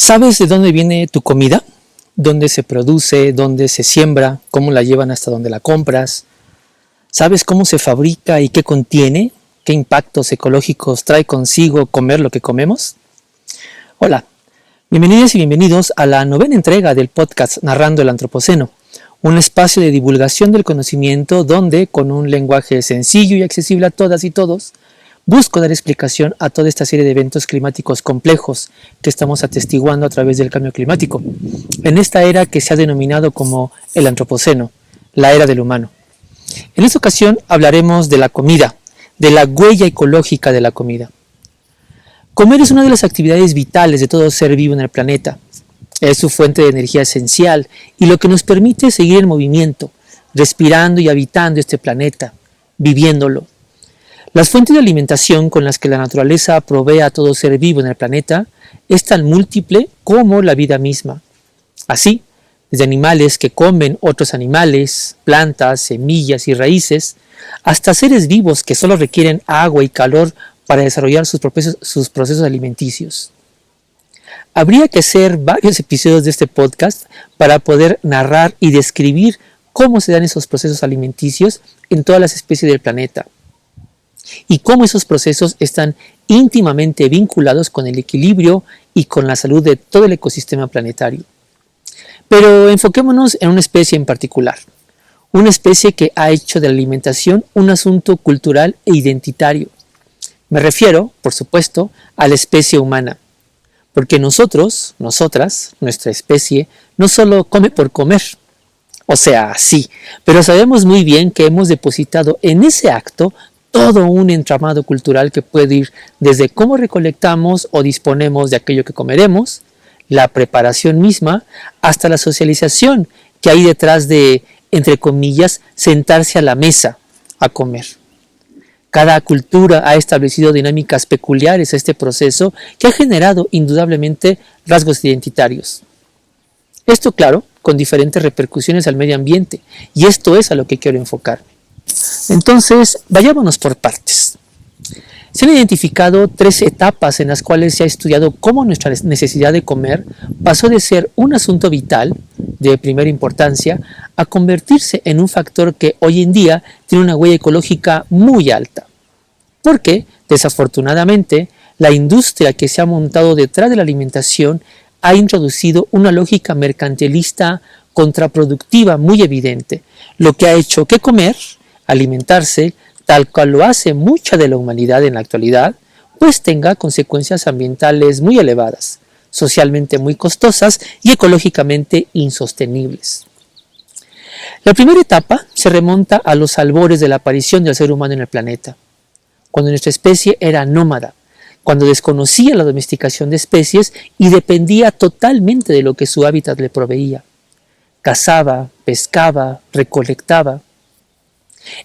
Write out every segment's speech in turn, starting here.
¿Sabes de dónde viene tu comida? ¿Dónde se produce? ¿Dónde se siembra? ¿Cómo la llevan hasta donde la compras? ¿Sabes cómo se fabrica y qué contiene? ¿Qué impactos ecológicos trae consigo comer lo que comemos? Hola, bienvenidas y bienvenidos a la novena entrega del podcast Narrando el Antropoceno, un espacio de divulgación del conocimiento donde, con un lenguaje sencillo y accesible a todas y todos, busco dar explicación a toda esta serie de eventos climáticos complejos que estamos atestiguando a través del cambio climático, en esta era que se ha denominado como el Antropoceno, la era del humano. En esta ocasión hablaremos de la comida, de la huella ecológica de la comida. Comer es una de las actividades vitales de todo ser vivo en el planeta. Es su fuente de energía esencial y lo que nos permite seguir en movimiento, respirando y habitando este planeta, viviéndolo. Las fuentes de alimentación con las que la naturaleza provee a todo ser vivo en el planeta es tan múltiple como la vida misma. Así, desde animales que comen otros animales, plantas, semillas y raíces, hasta seres vivos que solo requieren agua y calor para desarrollar sus procesos alimenticios. Habría que hacer varios episodios de este podcast para poder narrar y describir cómo se dan esos procesos alimenticios en todas las especies del planeta y cómo esos procesos están íntimamente vinculados con el equilibrio y con la salud de todo el ecosistema planetario. Pero enfoquémonos en una especie en particular, una especie que ha hecho de la alimentación un asunto cultural e identitario. Me refiero, por supuesto, a la especie humana, porque nosotras, nuestra especie, no solo come por comer, o sea, sí, pero sabemos muy bien que hemos depositado en ese acto todo un entramado cultural que puede ir desde cómo recolectamos o disponemos de aquello que comeremos, la preparación misma, hasta la socialización que hay detrás de, entre comillas, sentarse a la mesa a comer. Cada cultura ha establecido dinámicas peculiares a este proceso que ha generado indudablemente rasgos identitarios. Esto, claro, con diferentes repercusiones al medio ambiente, y esto es a lo que quiero enfocarme. Entonces, vayámonos por partes. Se han identificado 3 etapas en las cuales se ha estudiado cómo nuestra necesidad de comer pasó de ser un asunto vital, de primera importancia, a convertirse en un factor que hoy en día tiene una huella ecológica muy alta. Porque, desafortunadamente, la industria que se ha montado detrás de la alimentación ha introducido una lógica mercantilista contraproductiva muy evidente, lo que ha hecho que comer, alimentarse, tal cual lo hace mucha de la humanidad en la actualidad, pues tenga consecuencias ambientales muy elevadas, socialmente muy costosas y ecológicamente insostenibles. La primera etapa se remonta a los albores de la aparición del ser humano en el planeta, cuando nuestra especie era nómada, cuando desconocía la domesticación de especies y dependía totalmente de lo que su hábitat le proveía. Cazaba, pescaba, recolectaba.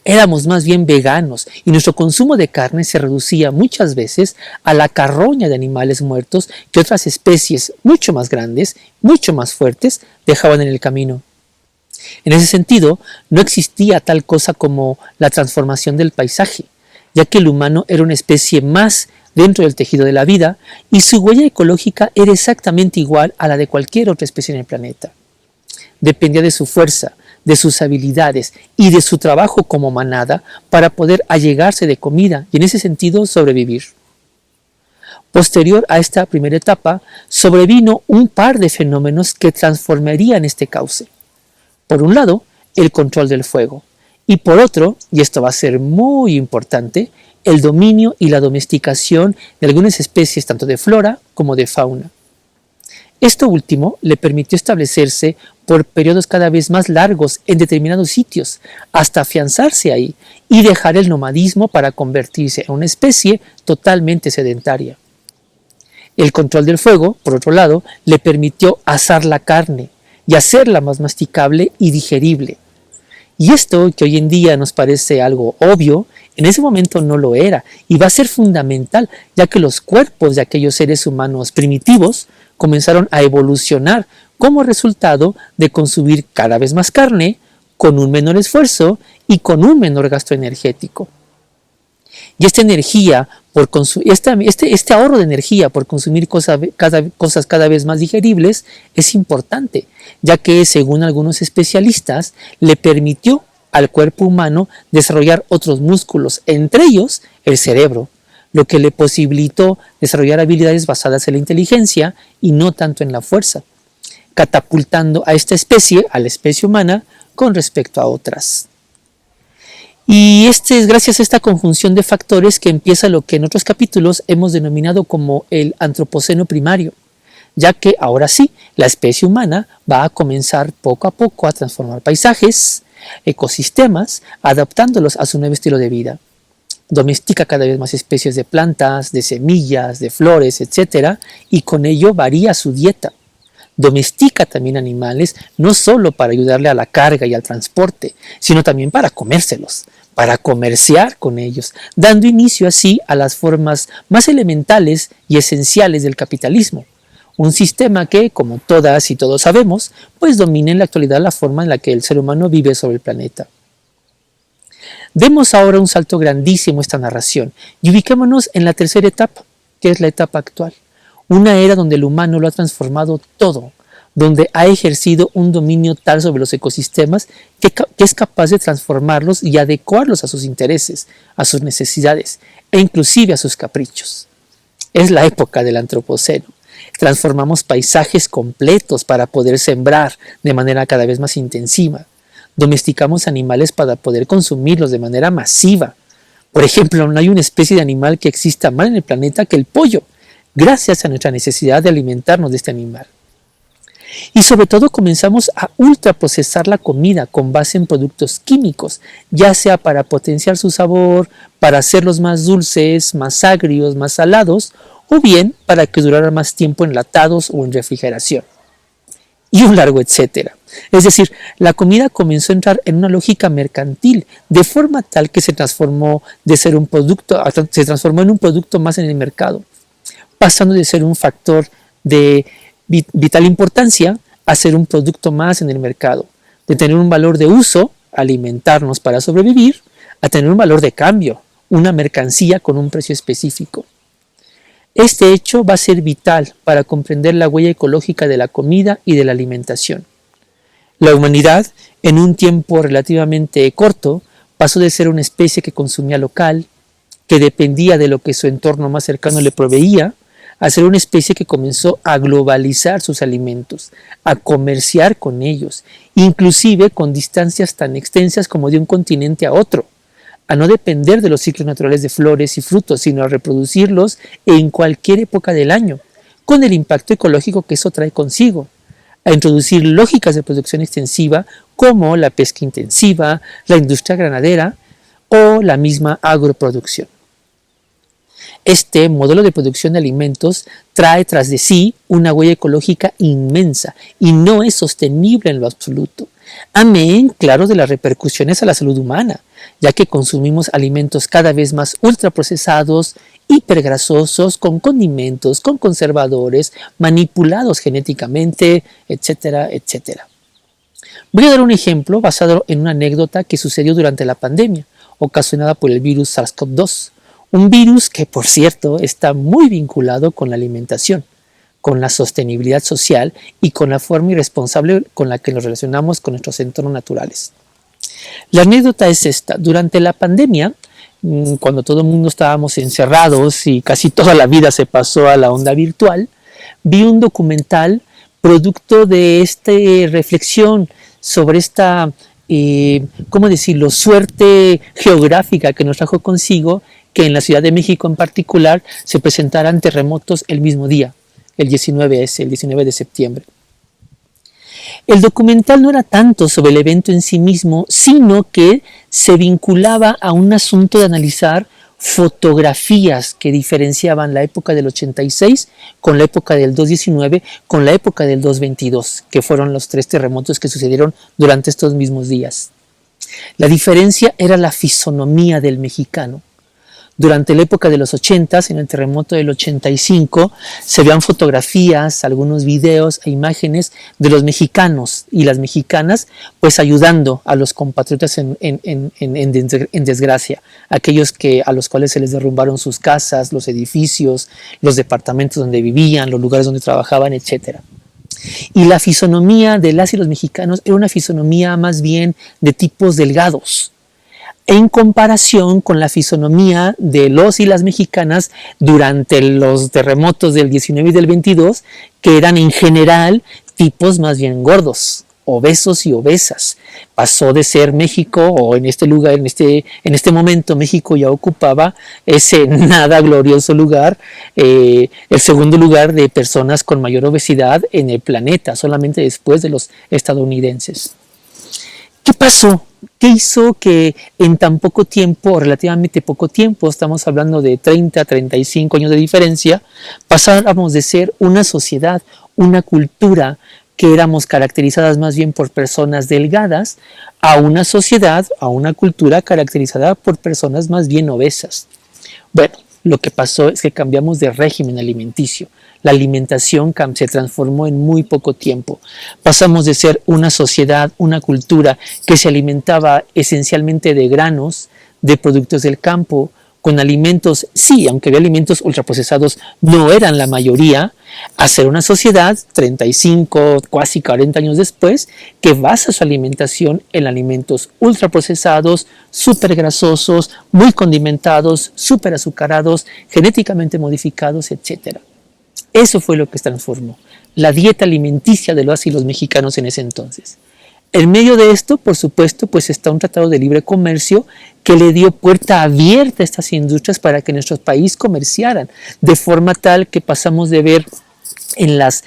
Éramos más bien veganos y nuestro consumo de carne se reducía muchas veces a la carroña de animales muertos que otras especies mucho más grandes, mucho más fuertes, dejaban en el camino. En ese sentido, no existía tal cosa como la transformación del paisaje, ya que el humano era una especie más dentro del tejido de la vida y su huella ecológica era exactamente igual a la de cualquier otra especie en el planeta. Dependía de su fuerza, de sus habilidades y de su trabajo como manada para poder allegarse de comida y en ese sentido sobrevivir. Posterior a esta primera etapa, sobrevino un par de fenómenos que transformarían este cauce. Por un lado, el control del fuego, y por otro, y esto va a ser muy importante, el dominio y la domesticación de algunas especies tanto de flora como de fauna. Esto último le permitió establecerse por periodos cada vez más largos en determinados sitios, hasta afianzarse ahí y dejar el nomadismo para convertirse en una especie totalmente sedentaria. El control del fuego, por otro lado, le permitió asar la carne y hacerla más masticable y digerible. Y esto, que hoy en día nos parece algo obvio, en ese momento no lo era y va a ser fundamental, ya que los cuerpos de aquellos seres humanos primitivos comenzaron a evolucionar como resultado de consumir cada vez más carne, con un menor esfuerzo y con un menor gasto energético. Y esta energía, este ahorro de energía por consumir cosas cada vez más digeribles es importante, ya que según algunos especialistas le permitió al cuerpo humano desarrollar otros músculos, entre ellos el cerebro, lo que le posibilitó desarrollar habilidades basadas en la inteligencia y no tanto en la fuerza, catapultando a esta especie, a la especie humana, con respecto a otras. Y es gracias a esta conjunción de factores que empieza lo que en otros capítulos hemos denominado como el antropoceno primario, ya que ahora sí, la especie humana va a comenzar poco a poco a transformar paisajes, ecosistemas, adaptándolos a su nuevo estilo de vida. Domestica cada vez más especies de plantas, de semillas, de flores, etc. Y con ello varía su dieta. Domestica también animales, no solo para ayudarle a la carga y al transporte, sino también para comérselos, para comerciar con ellos, dando inicio así a las formas más elementales y esenciales del capitalismo. Un sistema que, como todas y todos sabemos, pues domina en la actualidad la forma en la que el ser humano vive sobre el planeta. Demos ahora un salto grandísimo a esta narración y ubiquémonos en la tercera etapa, que es la etapa actual. Una era donde el humano lo ha transformado todo, donde ha ejercido un dominio tal sobre los ecosistemas que es capaz de transformarlos y adecuarlos a sus intereses, a sus necesidades e inclusive a sus caprichos. Es la época del antropoceno. Transformamos paisajes completos para poder sembrar de manera cada vez más intensiva. Domesticamos animales para poder consumirlos de manera masiva. Por ejemplo, no hay una especie de animal que exista más en el planeta que el pollo, gracias a nuestra necesidad de alimentarnos de este animal. Y sobre todo comenzamos a ultraprocesar la comida con base en productos químicos, ya sea para potenciar su sabor, para hacerlos más dulces, más agrios, más salados, o bien para que duraran más tiempo enlatados o en refrigeración. Y un largo etcétera. Es decir, la comida comenzó a entrar en una lógica mercantil, de forma tal que se transformó en un producto más en el mercado, pasando de ser un factor de vital importancia a ser un producto más en el mercado, de tener un valor de uso, alimentarnos para sobrevivir, a tener un valor de cambio, una mercancía con un precio específico. Este hecho va a ser vital para comprender la huella ecológica de la comida y de la alimentación. La humanidad, en un tiempo relativamente corto, pasó de ser una especie que consumía local, que dependía de lo que su entorno más cercano le proveía, a ser una especie que comenzó a globalizar sus alimentos, a comerciar con ellos, inclusive con distancias tan extensas como de un continente a otro, a no depender de los ciclos naturales de flores y frutos, sino a reproducirlos en cualquier época del año, con el impacto ecológico que eso trae consigo, a introducir lógicas de producción extensiva como la pesca intensiva, la industria ganadera o la misma agroproducción. Este modelo de producción de alimentos trae tras de sí una huella ecológica inmensa y no es sostenible en lo absoluto. Amén, claro, de las repercusiones a la salud humana, ya que consumimos alimentos cada vez más ultraprocesados, hipergrasosos, con condimentos, con conservadores, manipulados genéticamente, etcétera, etcétera. Voy a dar un ejemplo basado en una anécdota que sucedió durante la pandemia, ocasionada por el virus SARS-CoV-2. Un virus que, por cierto, está muy vinculado con la alimentación, con la sostenibilidad social y con la forma irresponsable con la que nos relacionamos con nuestros entornos naturales. La anécdota es esta. Durante la pandemia, cuando todo el mundo estábamos encerrados y casi toda la vida se pasó a la onda virtual, vi un documental producto de esta reflexión sobre esta, suerte geográfica que nos trajo consigo que en la Ciudad de México en particular se presentaran terremotos el mismo día, el 19 de septiembre. El documental no era tanto sobre el evento en sí mismo, sino que se vinculaba a un asunto de analizar fotografías que diferenciaban la época del 86 con la época del 219 con la época del 222, que fueron los 3 terremotos que sucedieron durante estos mismos días. La diferencia era la fisonomía del mexicano. Durante la época de los 80s, en el terremoto del 85, se veían fotografías, algunos videos e imágenes de los mexicanos y las mexicanas, pues ayudando a los compatriotas en desgracia, aquellos a los cuales se les derrumbaron sus casas, los edificios, los departamentos donde vivían, los lugares donde trabajaban, etc. Y la fisonomía de las y los mexicanos era una fisonomía más bien de tipos delgados, en comparación con la fisonomía de los y las mexicanas durante los terremotos del 19 y del 22, que eran en general tipos más bien gordos, obesos y obesas. Pasó de ser México, o en este lugar, en este momento México ya ocupaba ese nada glorioso lugar, el segundo lugar de personas con mayor obesidad en el planeta, solamente después de los estadounidenses. ¿Qué pasó? ¿Qué hizo que en tan poco tiempo, o relativamente poco tiempo, estamos hablando de 30 a 35 años de diferencia, pasáramos de ser una sociedad, una cultura que éramos caracterizadas más bien por personas delgadas, a una sociedad, a una cultura caracterizada por personas más bien obesas? Bueno, lo que pasó es que cambiamos de régimen alimenticio. La alimentación se transformó en muy poco tiempo. Pasamos de ser una sociedad, una cultura que se alimentaba esencialmente de granos, de productos del campo, con alimentos, sí, aunque había alimentos ultraprocesados, no eran la mayoría, a ser una sociedad 35, casi 40 años después, que basa su alimentación en alimentos ultraprocesados, súper grasosos, muy condimentados, súper azucarados, genéticamente modificados, etc. Eso fue lo que transformó la dieta alimenticia de los y los mexicanos en ese entonces. En medio de esto, por supuesto, pues está un tratado de libre comercio que le dio puerta abierta a estas industrias para que nuestros países comerciaran, de forma tal que pasamos de ver en las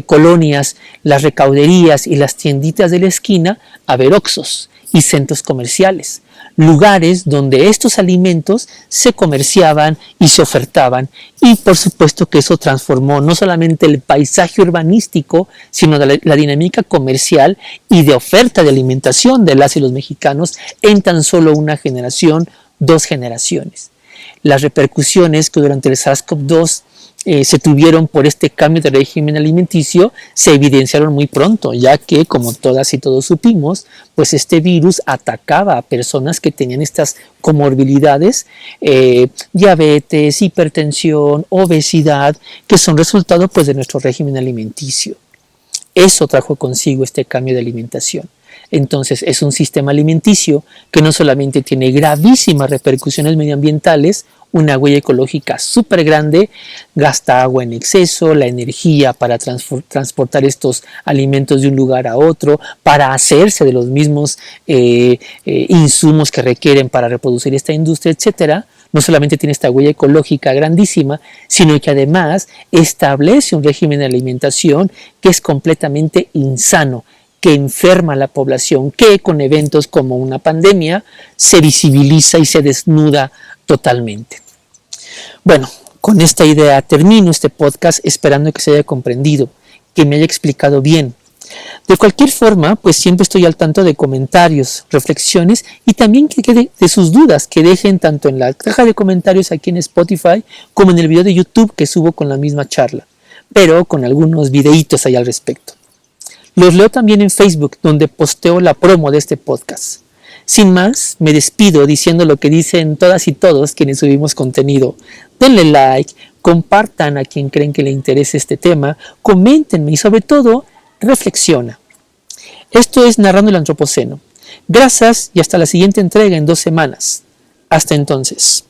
colonias las recauderías y las tienditas de la esquina a ver oxxos y centros comerciales, lugares donde estos alimentos se comerciaban y se ofertaban, y por supuesto que eso transformó no solamente el paisaje urbanístico, sino la dinámica comercial y de oferta de alimentación de las y los mexicanos en tan solo una generación, 2 generaciones. Las repercusiones que durante el SARS-CoV-2 se tuvieron por este cambio de régimen alimenticio se evidenciaron muy pronto, ya que, como todas y todos supimos, pues este virus atacaba a personas que tenían estas comorbilidades, diabetes, hipertensión, obesidad, que son resultado pues de nuestro régimen alimenticio. Eso trajo consigo este cambio de alimentación. Entonces es un sistema alimenticio que no solamente tiene gravísimas repercusiones medioambientales, una huella ecológica súper grande, gasta agua en exceso, la energía para transportar estos alimentos de un lugar a otro, para hacerse de los mismos insumos que requieren para reproducir esta industria, etcétera. No solamente tiene esta huella ecológica grandísima, sino que además establece un régimen de alimentación que es completamente insano, que enferma a la población, que con eventos como una pandemia se visibiliza y se desnuda totalmente. Bueno, con esta idea termino este podcast esperando que se haya comprendido, que me haya explicado bien. De cualquier forma, pues siempre estoy al tanto de comentarios, reflexiones y también de sus dudas que dejen tanto en la caja de comentarios aquí en Spotify como en el video de YouTube que subo con la misma charla, pero con algunos videitos ahí al respecto. Los leo también en Facebook, donde posteo la promo de este podcast. Sin más, me despido diciendo lo que dicen todas y todos quienes subimos contenido. Denle like, compartan a quien creen que le interese este tema, coméntenme y sobre todo, reflexiona. Esto es Narrando el Antropoceno. Gracias y hasta la siguiente entrega en 2 semanas. Hasta entonces.